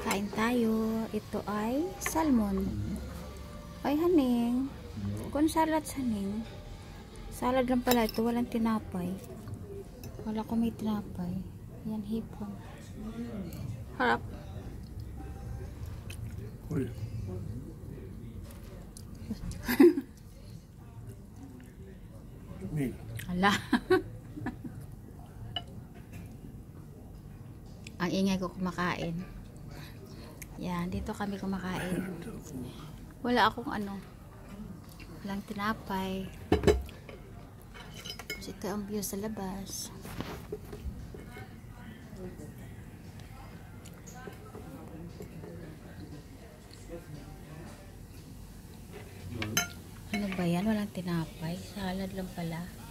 Kain tayo. Ito ay salmon. Ay, haning. Kung salad, haning. Salad lang pala ito. Walang tinapay. Wala ko may tinapay. Yan, hipon. Harap. Uy. Hala. Ang ingay ko kumakain. Yan, dito kami kumakain. Wala akong walang tinapay. Kasi ito ang view sa labas. Ano ba yan? Walang tinapay. Salad lang pala.